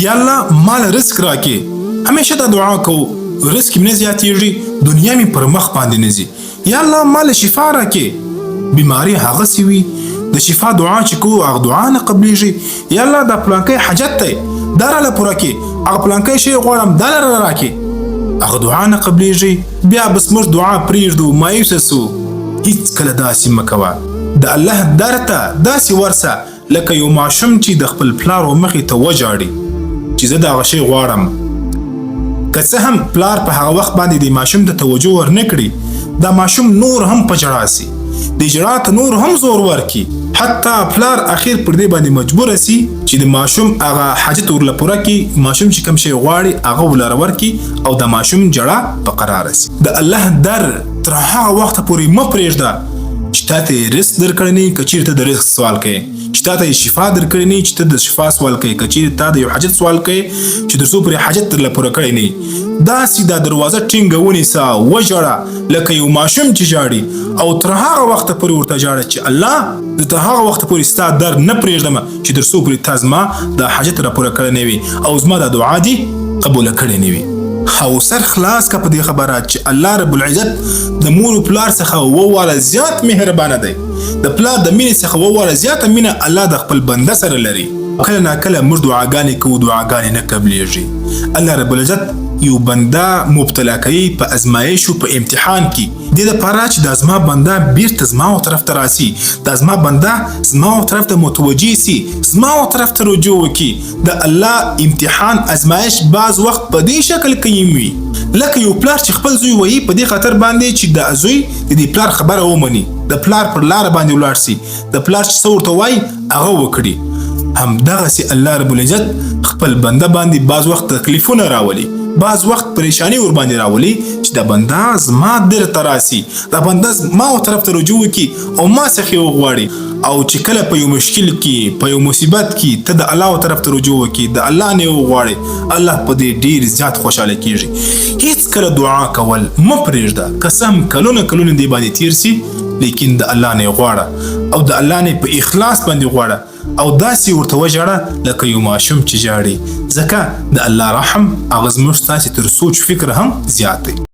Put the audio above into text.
یا الله مال رزق راکې. همیشه دا دعا کوو رزق مې نه زیاتېږي، دنیا مې پر مخ باندې نه ځي. یا الله مال شفا راکې، بیماري هغسې وي د شفا دعا چې کوو هغه دعا نه قبلېږي. یا الله دا پلانکی حاجت دی دا راله پوره کړې، هغه پلانکی شی غواړم دا راله راکې، هغه دعا نه قبلېږي. بیا بس موږ دعا پرېږدو، مایوسه سو. هېڅکله داسې مه کوه، د الله در ته داسې ورسه لکه یو ماشوم چې د خپل پلار مخې ته وژاړي چې زه دغه شی غواړم. که څه هم پلار په هغه وخت باندې د ماشوم ته توجه ورنه کړي، دا ماشوم نور هم په ژړا سي، د ژړا ته نور هم زور ورکي، حتی پلار اخر پر دې باندې مجبور سي چې د ماشوم هغه حاجت ورله پوره کړي، ماشوم چې کوم شی غواړي هغه ولره ورکړي او د ماشوم ژړا په قراره سي. د الله در تر هغه وخته پورې مه پرېږده چې تا ته یې رزق درکړی نه وي، که چېرې ته د رزق سوال کوې، چې تا ته یې شفا درکړی نه وي چې ته د شفا سوال کوې، که چېرې تا د یو حاجت سوال کوې چې تر څو پورې حاجت درله پوره کړی نه وي، داسې دا دروازه ټینګه ونیسه، وژاړه لکه یو ماشوم چې ژاړي، او تر هغه وخته پورې ورته ژاړه چې الله زه تر هغه وخته پورې ستا در نه پرېږدم چې تر څو پورې تا زما دا حاجت راپوره کړی نه وي او زما دا دعا دې قبوله کړې نه وي. او سر خلاص که په دې خبره چې الله رب العزت د مور و پلار څخه وواله زیات مهربانه دی، د پلار د مینې څخه وواله زیاته مینه الله د خپل بنده سره لري. کله ناکله موږ دعاګانې کوو، دعاګانې نه قبلېږي. الله رب العزت یو بنده مبتلا کوي په ازمایش او په امتحان کې، دې دپاره چې دا زما بنده بیرته زما و طرف ته راسي، دا زما بنده زما و طرف ته متوجه سي، زما و طرف ته رجوع وکړي. د الله امتحان ازمایش بعض وخت په دې شکل کې وي لکه یو پلار چې خپل زوی وایي په دې خاطر باندې چې د زوی د دې پلار خبره ومني، د پلار پر لاره باندې ولاړ سي، د پلار چې څه ورته وایي هغه وکړي. همدغسې الله رب العزت خپل بنده باندې بعض وخت تکلیفونه راولي، بعض وخت پریشانی ور باندې راولي چې دا بنده زما در ته راسي، دا بنده ما و طرف ته رجوع وکړي او ما څخه وغواړي. او چې کله په یو مشکل کې په یو مصیبت کې ته د الله و طرف ته رجوع وکړي، د الله نه وغواړي، الله په دې ډیر زیات خوشاله کیږي. هېڅکله دعا کول مه پرېږده، که څه هم کلونه کلونه دې باندې تیر سي، لیکن د الله نه غواړه او د الله نه په اخلاص باندې غواړه او داسې ورته وژاړه لکه یو ماشوم چې ژاړي، ځکه د الله رحم هغه زموږ ستاسې تر سوچ فکر هم زیات دی.